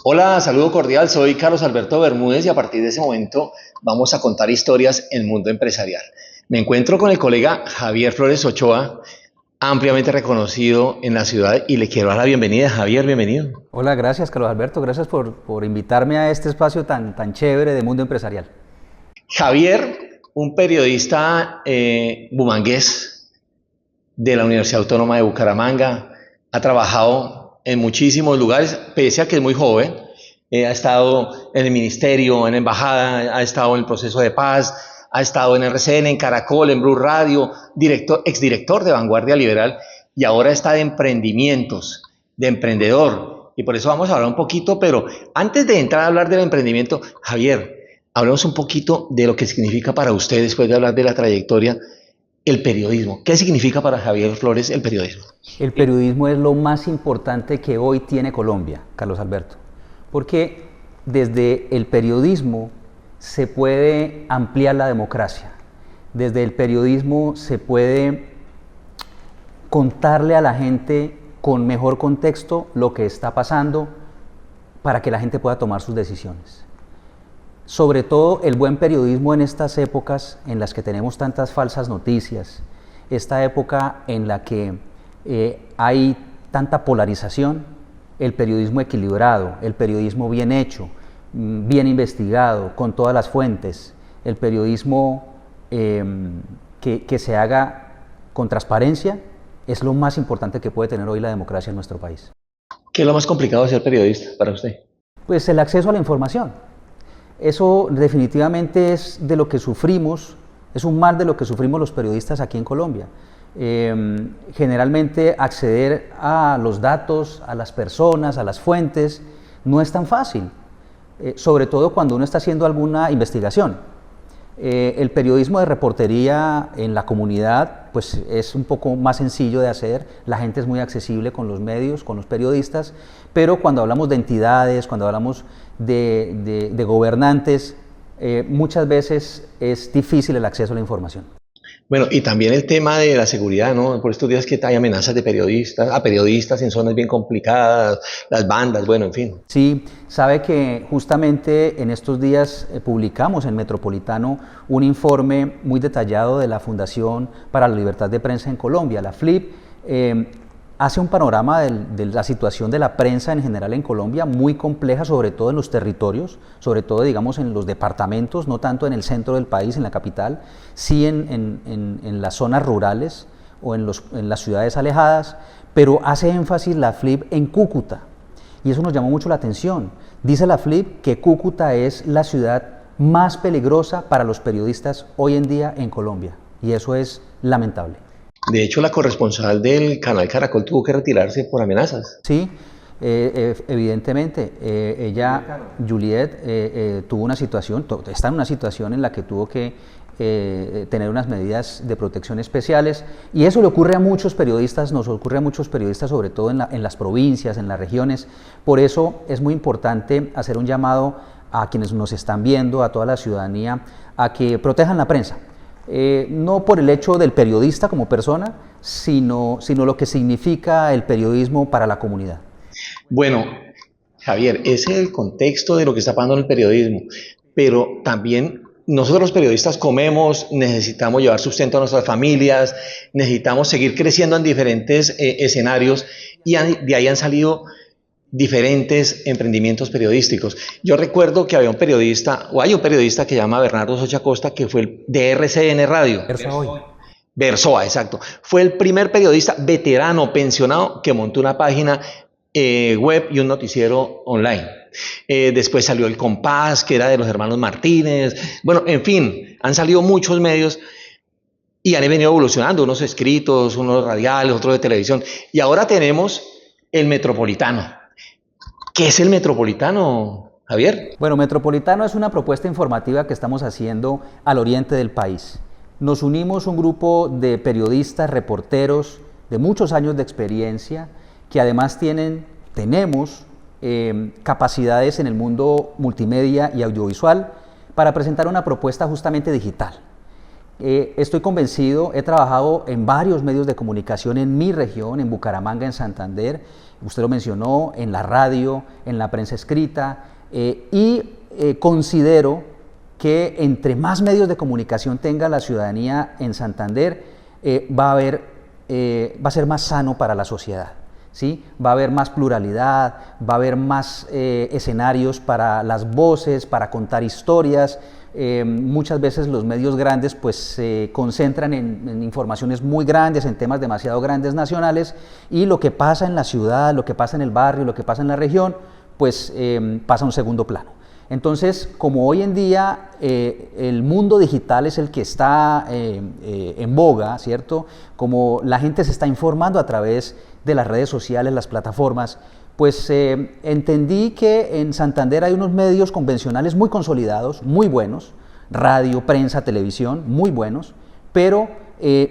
Hola, saludo cordial, soy Carlos Alberto Bermúdez y a partir de ese momento vamos a contar historias en el mundo empresarial. Me encuentro con el colega Javier Flores Ochoa, ampliamente reconocido en la ciudad y le quiero dar la bienvenida. Javier, bienvenido. Hola, gracias Carlos Alberto, gracias por invitarme a este espacio tan chévere de mundo empresarial. Javier, un periodista bumangués de la Universidad Autónoma de Bucaramanga, ha trabajado en muchísimos lugares, pese a que es muy joven. Ha estado en el ministerio, en la embajada, ha estado en el proceso de paz, ha estado en RCN, en Caracol, en Blue Radio, exdirector de Vanguardia Liberal y ahora está de emprendimientos, de emprendedor. Y por eso vamos a hablar un poquito, pero antes de entrar a hablar del emprendimiento, Javier, hablemos un poquito de lo que significa para usted, después de hablar de la trayectoria, el periodismo. ¿Qué significa para Javier Flores el periodismo? El periodismo es lo más importante que hoy tiene Colombia, Carlos Alberto, porque desde el periodismo se puede ampliar la democracia, desde el periodismo se puede contarle a la gente con mejor contexto lo que está pasando para que la gente pueda tomar sus decisiones. Sobre todo el buen periodismo en estas épocas en las que tenemos tantas falsas noticias, esta época en la que hay tanta polarización, el periodismo equilibrado, el periodismo bien hecho, bien investigado, con todas las fuentes, el periodismo que se haga con transparencia, es lo más importante que puede tener hoy la democracia en nuestro país. ¿Qué es lo más complicado de ser periodista para usted? Pues el acceso a la información. Eso definitivamente es de lo que sufrimos, es un mal de lo que sufrimos los periodistas aquí en Colombia. Generalmente acceder a los datos, a las personas, a las fuentes, no es tan fácil, sobre todo cuando uno está haciendo alguna investigación. El periodismo de reportería en la comunidad pues es un poco más sencillo de hacer, la gente es muy accesible con los medios, con los periodistas, pero cuando hablamos de entidades, cuando hablamos de gobernantes, muchas veces es difícil el acceso a la información. Bueno, y también el tema de la seguridad, ¿no? Por estos días que hay amenazas de periodistas, a periodistas en zonas bien complicadas, las bandas, bueno, en fin. Sí, sabe que justamente en estos días publicamos en Metropolitano un informe muy detallado de la Fundación para la Libertad de Prensa en Colombia, la FLIP. Hace un panorama de la situación de la prensa en general en Colombia, muy compleja, sobre todo en los territorios, sobre todo digamos en los departamentos, no tanto en el centro del país, en la capital, sí en las zonas rurales o en las ciudades alejadas, pero hace énfasis la FLIP en Cúcuta, y eso nos llamó mucho la atención. Dice la FLIP que Cúcuta es la ciudad más peligrosa para los periodistas hoy en día en Colombia, y eso es lamentable. De hecho, la corresponsal del canal Caracol tuvo que retirarse por amenazas. Sí, evidentemente. Juliet, tuvo una situación, está en una situación en la que tuvo que tener unas medidas de protección especiales, y eso le ocurre a muchos periodistas, nos ocurre a muchos periodistas, sobre todo en las provincias, en las regiones. Por eso es muy importante hacer un llamado a quienes nos están viendo, a toda la ciudadanía, a que protejan la prensa. No por el hecho del periodista como persona, sino lo que significa el periodismo para la comunidad. Bueno, Javier, ese es el contexto de lo que está pasando en el periodismo, pero también nosotros los periodistas comemos, necesitamos llevar sustento a nuestras familias, necesitamos seguir creciendo en diferentes escenarios y de ahí han salido diferentes emprendimientos periodísticos. Yo recuerdo que había un periodista, o hay un periodista que se llama Bernardo Socha Costa, que fue el de RCN Radio. Versoa, exacto. Fue el primer periodista veterano, pensionado, que montó una página web y un noticiero online. Después salió El Compás, que era de los hermanos Martínez. Bueno, en fin, han salido muchos medios y han venido evolucionando, unos escritos, unos radiales, otros de televisión. Y ahora tenemos el Metropolitano. ¿Qué es el Metropolitano, Javier? Bueno, Metropolitano es una propuesta informativa que estamos haciendo al oriente del país. Nos unimos un grupo de periodistas, reporteros de muchos años de experiencia, que además tenemos capacidades en el mundo multimedia y audiovisual para presentar una propuesta justamente digital. Estoy convencido, he trabajado en varios medios de comunicación en mi región, en Bucaramanga, en Santander, usted lo mencionó, en la radio, en la prensa escrita, considero que entre más medios de comunicación tenga la ciudadanía en Santander, va a ser más sano para la sociedad. ¿Sí? Va a haber más pluralidad, va a haber más escenarios para las voces, para contar historias. Muchas veces los medios grandes pues se concentran en informaciones muy grandes, en temas demasiado grandes nacionales, y lo que pasa en la ciudad, lo que pasa en el barrio, lo que pasa en la región, pues pasa a un segundo plano. Entonces, como hoy en día el mundo digital es el que está en boga, ¿cierto? Como la gente se está informando a través de las redes sociales, las plataformas, pues entendí que en Santander hay unos medios convencionales muy consolidados, muy buenos, radio, prensa, televisión, muy buenos, pero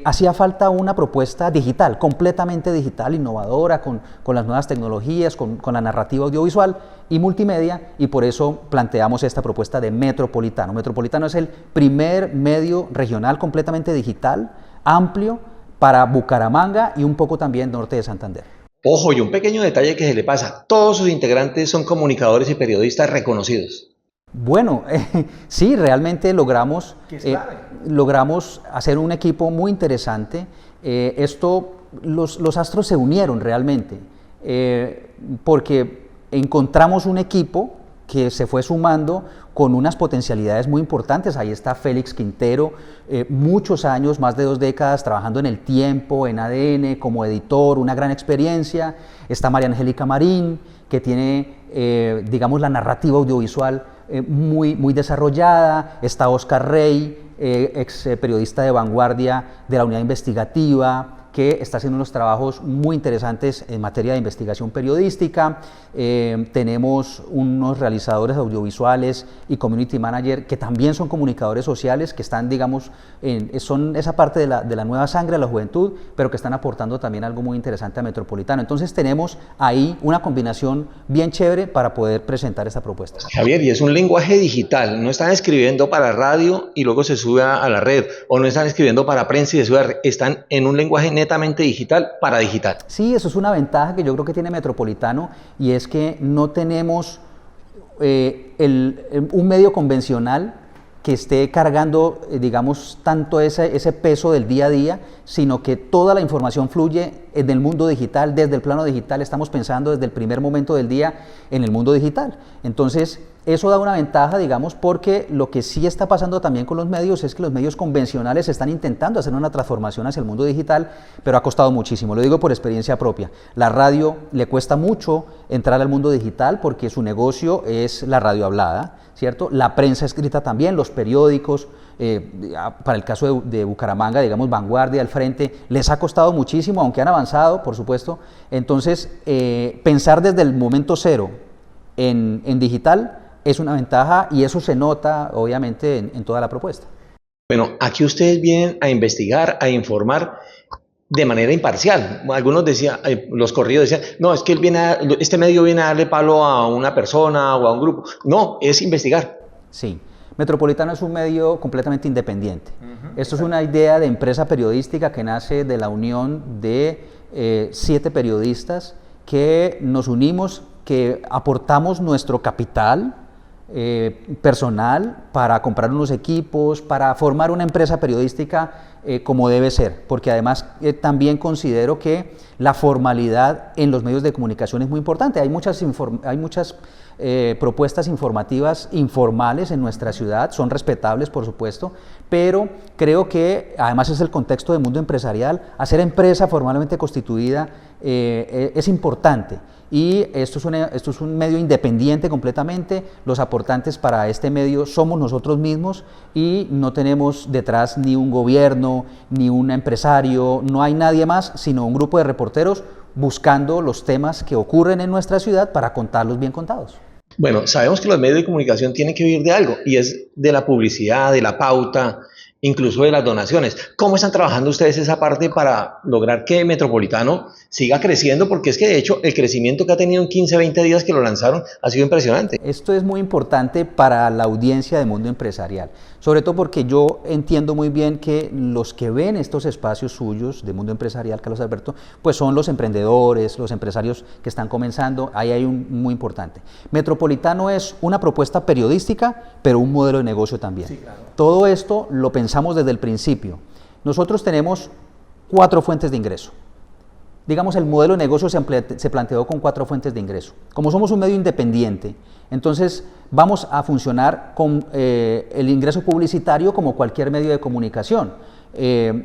hacía falta una propuesta digital, completamente digital, innovadora, con las nuevas tecnologías, con la narrativa audiovisual y multimedia, y por eso planteamos esta propuesta de Metropolitano. Metropolitano es el primer medio regional completamente digital, amplio, para Bucaramanga y un poco también norte de Santander. Ojo, y un pequeño detalle que se le pasa, todos sus integrantes son comunicadores y periodistas reconocidos. Bueno, sí, realmente logramos hacer un equipo muy interesante. Los astros se unieron realmente, porque encontramos un equipo que se fue sumando con unas potencialidades muy importantes. Ahí está Félix Quintero, muchos años, más de 2 décadas trabajando en El Tiempo, en ADN, como editor, una gran experiencia. Está María Angélica Marín, que tiene, digamos, la narrativa audiovisual muy desarrollada. Está Oscar Rey, ex periodista de Vanguardia de la unidad investigativa, que está haciendo unos trabajos muy interesantes en materia de investigación periodística. Tenemos unos realizadores audiovisuales y community manager que también son comunicadores sociales, que están, digamos, son esa parte de la nueva sangre de la juventud, pero que están aportando también algo muy interesante a Metropolitano. Entonces tenemos ahí una combinación bien chévere para poder presentar esta propuesta. Javier, y es un lenguaje digital, no están escribiendo para radio y luego se sube a la red, o no están escribiendo para prensa y se sube a red, están en un lenguaje netamente digital para digital. Sí, eso es una ventaja que yo creo que tiene Metropolitano, y es que no tenemos un medio convencional que esté cargando, digamos, tanto ese peso del día a día, sino que toda la información fluye en el mundo digital, desde el plano digital. Estamos pensando desde el primer momento del día en el mundo digital. Entonces, eso da una ventaja, digamos, porque lo que sí está pasando también con los medios es que los medios convencionales están intentando hacer una transformación hacia el mundo digital, pero ha costado muchísimo. Lo digo por experiencia propia. La radio le cuesta mucho entrar al mundo digital porque su negocio es la radio hablada, ¿cierto? La prensa escrita también, los periódicos, para el caso de Bucaramanga, digamos, Vanguardia, El Frente, les ha costado muchísimo, aunque han avanzado, por supuesto. Entonces, pensar desde el momento cero en digital es una ventaja, y eso se nota, obviamente, en toda la propuesta. Bueno, aquí ustedes vienen a investigar, a informar de manera imparcial. Algunos decían, los corridos decían, no, es que este medio viene a darle palo a una persona o a un grupo. No, es investigar. Sí, Metropolitano es un medio completamente independiente. Esto es una idea de empresa periodística que nace de la unión de 7 periodistas que nos unimos, que aportamos nuestro capital personal para comprar unos equipos, para formar una empresa periodística como debe ser, porque además también considero que la formalidad en los medios de comunicación es muy importante. Hay muchas propuestas informativas informales en nuestra ciudad, son respetables, por supuesto, pero creo que además es el contexto del mundo empresarial. Hacer empresa formalmente constituida es importante. Y esto es un medio independiente completamente. Los aportantes para este medio somos nosotros mismos, y no tenemos detrás ni un gobierno, ni un empresario, no hay nadie más, sino un grupo de reporteros buscando los temas que ocurren en nuestra ciudad para contarlos bien contados. Bueno, sabemos que los medios de comunicación tienen que vivir de algo, y es de la publicidad, de la pauta, incluso de las donaciones. ¿Cómo están trabajando ustedes esa parte para lograr que Metropolitano siga creciendo? Porque es que de hecho el crecimiento que ha tenido en 15, 20 días que lo lanzaron ha sido impresionante. Esto es muy importante para la audiencia del mundo empresarial, sobre todo porque yo entiendo muy bien que los que ven estos espacios suyos de mundo empresarial, Carlos Alberto, pues son los emprendedores, los empresarios que están comenzando. Ahí hay un muy importante. Metropolitano es una propuesta periodística, pero un modelo de negocio también. Sí, claro. Todo esto lo pensamos desde el principio. Nosotros tenemos 4 fuentes de ingreso. Digamos, el modelo de negocio se planteó con 4 fuentes de ingreso. Como somos un medio independiente, entonces vamos a funcionar con el ingreso publicitario como cualquier medio de comunicación.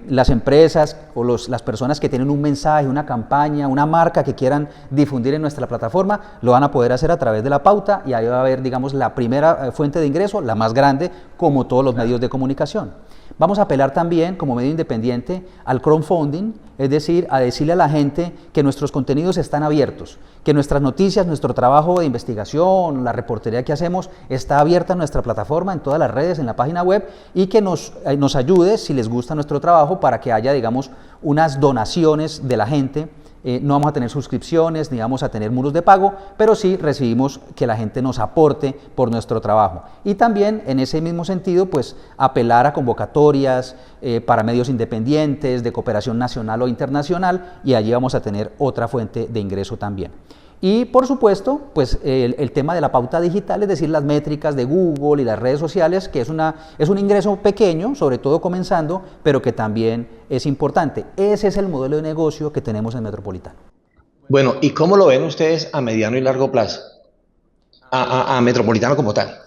Las empresas o las personas que tienen un mensaje, una campaña, una marca que quieran difundir en nuestra plataforma, lo van a poder hacer a través de la pauta, y ahí va a haber, digamos, la primera fuente de ingreso, la más grande, como todos los medios de comunicación. Vamos a apelar también, como medio independiente, al crowdfunding, es decir, a decirle a la gente que nuestros contenidos están abiertos, que nuestras noticias, nuestro trabajo de investigación, la reportería que hacemos, está abierta en nuestra plataforma, en todas las redes, en la página web, y que nos ayude, si les gusta nuestro trabajo, para que haya, digamos, unas donaciones de la gente. No vamos a tener suscripciones, ni vamos a tener muros de pago, pero sí recibimos que la gente nos aporte por nuestro trabajo. Y también, en ese mismo sentido, pues apelar a convocatorias para medios independientes, de cooperación nacional o internacional, y allí vamos a tener otra fuente de ingreso también. Y por supuesto, pues el tema de la pauta digital, es decir, las métricas de Google y las redes sociales, que es un ingreso pequeño, sobre todo comenzando, pero que también es importante. Ese es el modelo de negocio que tenemos en Metropolitano. Bueno, ¿y cómo lo ven ustedes a mediano y largo plazo? A Metropolitano como tal.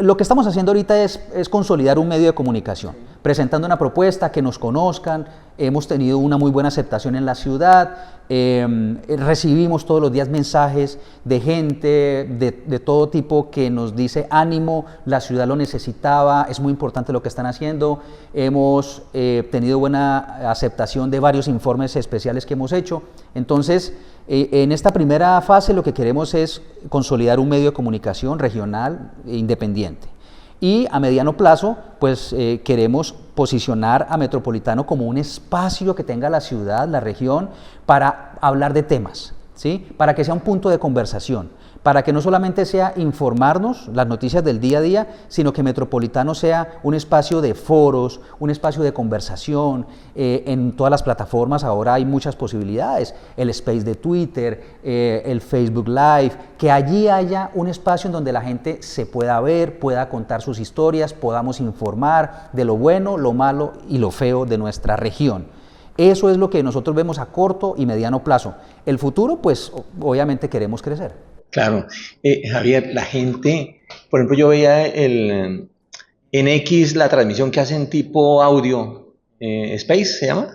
Lo que estamos haciendo ahorita es consolidar un medio de comunicación, presentando una propuesta, que nos conozcan. Hemos tenido una muy buena aceptación en la ciudad, recibimos todos los días mensajes de gente de todo tipo que nos dice: ánimo, la ciudad lo necesitaba, es muy importante lo que están haciendo. Hemos tenido buena aceptación de varios informes especiales que hemos hecho. Entonces, en esta primera fase lo que queremos es consolidar un medio de comunicación regional e independiente. Y a mediano plazo, pues queremos posicionar a Metropolitano como un espacio que tenga la ciudad, la región, para hablar de temas, ¿sí? Para que sea un punto de conversación, para que no solamente sea informarnos las noticias del día a día, sino que Metropolitano sea un espacio de foros, un espacio de conversación. En todas las plataformas ahora hay muchas posibilidades, el Space de Twitter, el Facebook Live, que allí haya un espacio en donde la gente se pueda ver, pueda contar sus historias, podamos informar de lo bueno, lo malo y lo feo de nuestra región. Eso es lo que nosotros vemos a corto y mediano plazo. El futuro, pues obviamente queremos crecer. Claro. Javier, la gente, por ejemplo, yo veía en X la transmisión que hacen tipo audio, Space se llama.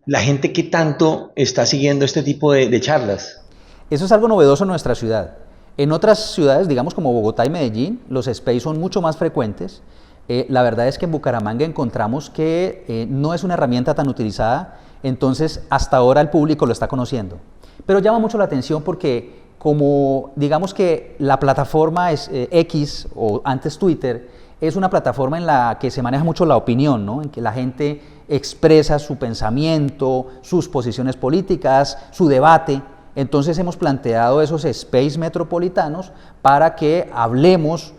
La gente, ¿qué tanto está siguiendo este tipo de charlas? Eso es algo novedoso en nuestra ciudad. En otras ciudades, digamos como Bogotá y Medellín, los Space son mucho más frecuentes. La verdad es que en Bucaramanga encontramos que no es una herramienta tan utilizada, entonces hasta ahora el público lo está conociendo. Pero llama mucho la atención porque, como digamos que la plataforma es X, o antes Twitter, es una plataforma en la que se maneja mucho la opinión, ¿no? En que la gente expresa su pensamiento, sus posiciones políticas, su debate. Entonces hemos planteado esos space metropolitanos para que hablemos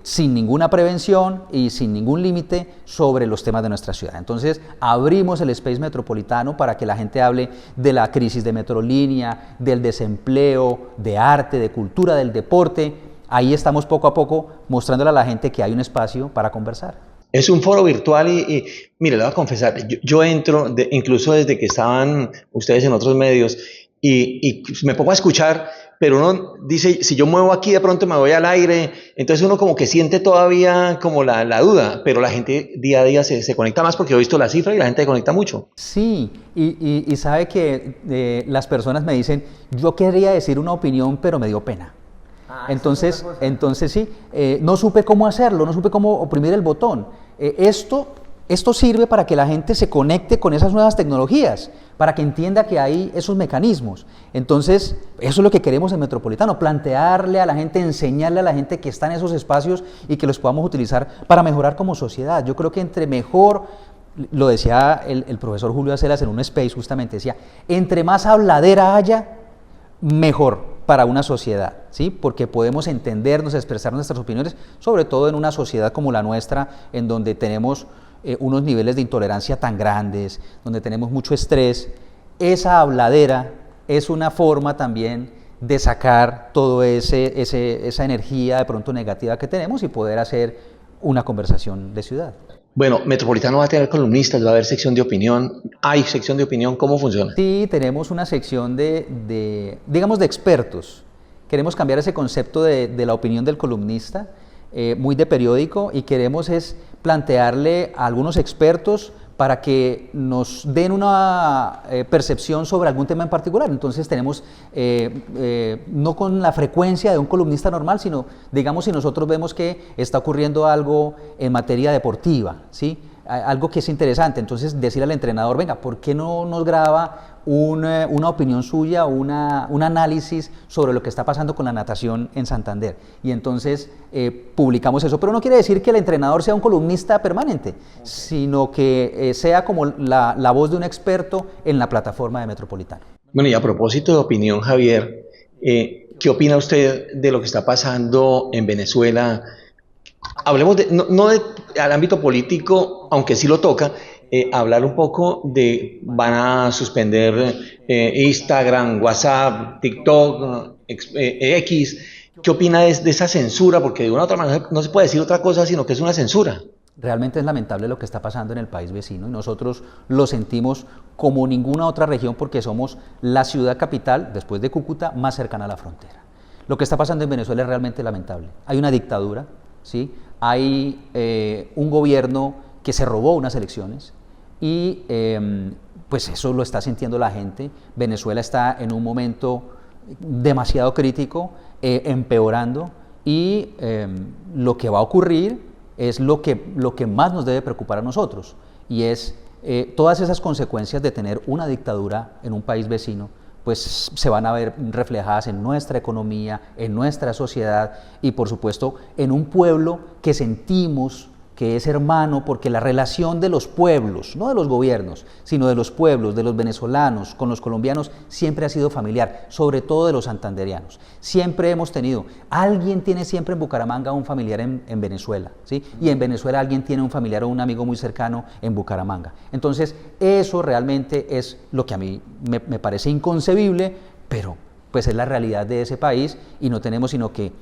sin ninguna prevención y sin ningún límite sobre los temas de nuestra ciudad. Entonces abrimos el space metropolitano para que la gente hable de la crisis de Metrolínea, del desempleo, de arte, de cultura, del deporte. Ahí estamos poco a poco mostrándole a la gente que hay un espacio para conversar. Es un foro virtual y mire, le voy a confesar, yo entro, incluso desde que estaban ustedes en otros medios, y me pongo a escuchar, pero uno dice, si yo muevo aquí de pronto me voy al aire, entonces uno como que siente todavía como la duda, pero la gente día a día se conecta más, porque he visto la cifra y la gente se conecta mucho. Sí, y sabe que las personas me dicen, yo quería decir una opinión, pero me dio pena. Entonces sí, no supe cómo hacerlo, no supe cómo oprimir el botón. Esto esto sirve para que la gente se conecte con esas nuevas tecnologías, para que entienda que hay esos mecanismos. Entonces, eso es lo que queremos en Metropolitano, plantearle a la gente, enseñarle a la gente que está en esos espacios y que los podamos utilizar para mejorar como sociedad. Yo creo que entre mejor, lo decía el profesor Julio Acelas en un space justamente, decía, entre más habladera haya, mejor para una sociedad, ¿sí? Porque podemos entendernos, expresar nuestras opiniones, sobre todo en una sociedad como la nuestra, en donde tenemos unos niveles de intolerancia tan grandes, donde tenemos mucho estrés. Esa habladera es una forma también de sacar toda esa energía de pronto negativa que tenemos y poder hacer una conversación de ciudad. Bueno, Metropolitano va a tener columnistas, va a haber sección de opinión. ¿Hay sección de opinión? ¿Cómo funciona? Sí, tenemos una sección digamos, de expertos. Queremos cambiar ese concepto de la opinión del columnista, muy de periódico, y queremos es plantearle a algunos expertos para que nos den una percepción sobre algún tema en particular. Entonces tenemos, no con la frecuencia de un columnista normal, sino, digamos, si nosotros vemos que está ocurriendo algo en materia deportiva, ¿sí? Algo que es interesante, entonces decirle al entrenador, venga, ¿por qué no nos graba una opinión suya, un análisis sobre lo que está pasando con la natación en Santander? Y entonces publicamos eso, pero no quiere decir que el entrenador sea un columnista permanente, sino que sea como la voz de un experto en la plataforma de Metropolitano. Bueno, y a propósito de opinión, Javier, ¿qué opina usted de lo que está pasando en Venezuela? Hablemos no al ámbito político, aunque sí lo toca, hablar un poco de, van a suspender Instagram, WhatsApp, TikTok, X. ¿Qué opina de esa censura? Porque de una u otra manera no se puede decir otra cosa, sino que es una censura. Realmente es lamentable lo que está pasando en el país vecino y nosotros lo sentimos como ninguna otra región porque somos la ciudad capital, después de Cúcuta, más cercana a la frontera. Lo que está pasando en Venezuela es realmente lamentable. Hay una dictadura, ¿sí? Hay un gobierno que se robó unas elecciones y pues eso lo está sintiendo la gente. Venezuela está en un momento demasiado crítico, empeorando, y lo que va a ocurrir es lo que más nos debe preocupar a nosotros, y es todas esas consecuencias de tener una dictadura en un país vecino, pues se van a ver reflejadas en nuestra economía, en nuestra sociedad y por supuesto en un pueblo que sentimos que es hermano, porque la relación de los pueblos, no de los gobiernos, sino de los pueblos, de los venezolanos con los colombianos, siempre ha sido familiar, sobre todo de los santanderianos. Siempre hemos tenido, alguien tiene siempre en Bucaramanga un familiar en Venezuela, ¿sí? Y en Venezuela alguien tiene un familiar o un amigo muy cercano en Bucaramanga. Entonces, eso realmente es lo que a mí me parece inconcebible, pero pues es la realidad de ese país y no tenemos sino que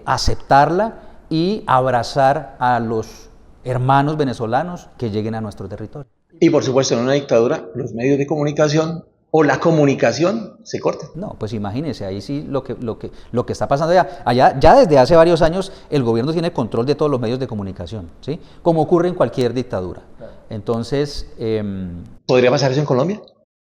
aceptarla y abrazar a los hermanos venezolanos que lleguen a nuestro territorio. Y por supuesto, en una dictadura, los medios de comunicación o la comunicación se cortan. No, pues imagínense, ahí sí lo que está pasando allá ya desde hace varios años el gobierno tiene control de todos los medios de comunicación, ¿sí? Como ocurre en cualquier dictadura. Entonces... ¿podría pasar eso en Colombia?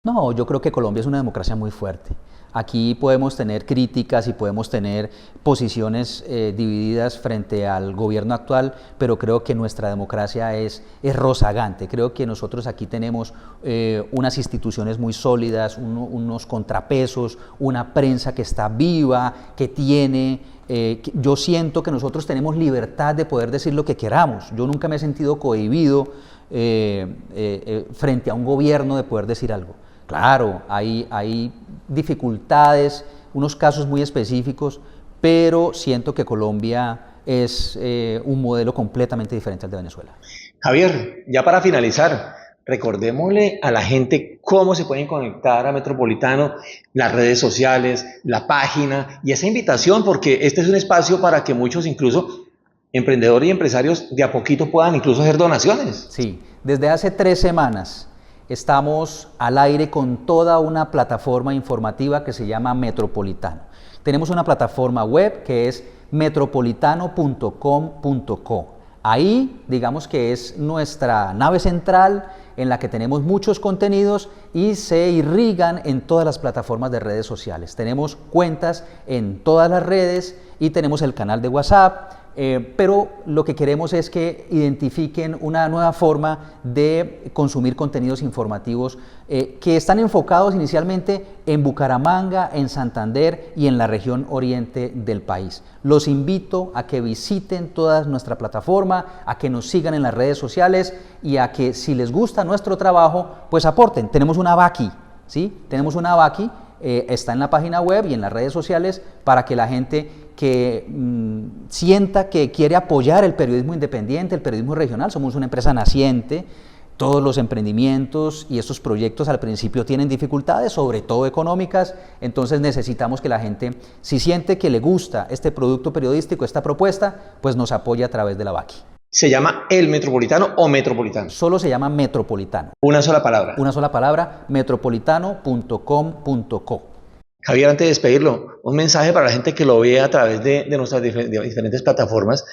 No, yo creo que Colombia es una democracia muy fuerte. Aquí podemos tener críticas y podemos tener posiciones divididas frente al gobierno actual, pero creo que nuestra democracia es rozagante. Creo que nosotros aquí tenemos unas instituciones muy sólidas, unos contrapesos, una prensa que está viva, que tiene... yo siento que nosotros tenemos libertad de poder decir lo que queramos. Yo nunca me he sentido cohibido frente a un gobierno de poder decir algo. Claro, hay dificultades, unos casos muy específicos, pero siento que Colombia es un modelo completamente diferente al de Venezuela. Javier, ya para finalizar, recordémosle a la gente cómo se pueden conectar a Metropolitano, las redes sociales, la página y esa invitación, porque este es un espacio para que muchos, incluso emprendedores y empresarios, de a poquito puedan incluso hacer donaciones. Sí, desde hace 3 semanas estamos al aire con toda una plataforma informativa que se llama Metropolitano. Tenemos una plataforma web que es metropolitano.com.co. Ahí, digamos que es nuestra nave central en la que tenemos muchos contenidos y se irrigan en todas las plataformas de redes sociales. Tenemos cuentas en todas las redes y tenemos el canal de WhatsApp. Pero lo que queremos es que identifiquen una nueva forma de consumir contenidos informativos que están enfocados inicialmente en Bucaramanga, en Santander y en la región oriente del país. Los invito a que visiten toda nuestra plataforma, a que nos sigan en las redes sociales y a que, si les gusta nuestro trabajo, pues aporten. Tenemos una Vaki, ¿sí? Tenemos una Vaki, está en la página web y en las redes sociales para que la gente que sienta que quiere apoyar el periodismo independiente, el periodismo regional. Somos una empresa naciente, todos los emprendimientos y estos proyectos al principio tienen dificultades, sobre todo económicas, entonces necesitamos que la gente, si siente que le gusta este producto periodístico, esta propuesta, pues nos apoye a través de la Vaki. ¿Se llama El Metropolitano o Metropolitano? Solo se llama Metropolitano. Una sola palabra. Una sola palabra, metropolitano.com.co. Javier, antes de despedirlo, un mensaje para la gente que lo ve a través de nuestras diferentes plataformas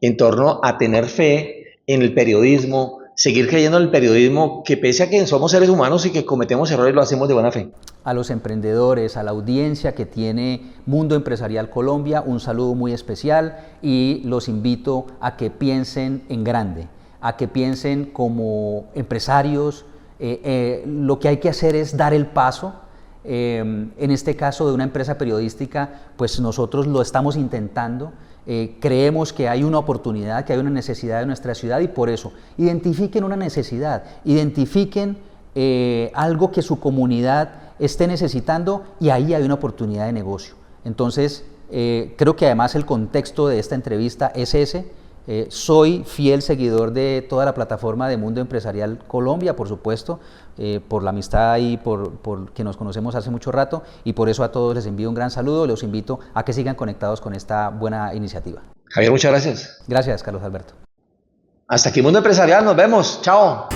en torno a tener fe en el periodismo, seguir creyendo en el periodismo, que pese a que somos seres humanos y que cometemos errores, lo hacemos de buena fe. A los emprendedores, a la audiencia que tiene Mundo Empresarial Colombia, un saludo muy especial y los invito a que piensen en grande, a que piensen como empresarios. Lo que hay que hacer es dar el paso. En este caso de una empresa periodística, pues nosotros lo estamos intentando. Creemos que hay una oportunidad, que hay una necesidad de nuestra ciudad y por eso identifiquen una necesidad, identifiquen algo que su comunidad esté necesitando y ahí hay una oportunidad de negocio. Entonces, creo que además el contexto de esta entrevista es ese. Soy fiel seguidor de toda la plataforma de Mundo Empresarial Colombia, por supuesto, por la amistad y por que nos conocemos hace mucho rato, y por eso a todos les envío un gran saludo, los invito a que sigan conectados con esta buena iniciativa. Javier, muchas gracias. Gracias, Carlos Alberto. Hasta aquí Mundo Empresarial, nos vemos, chao.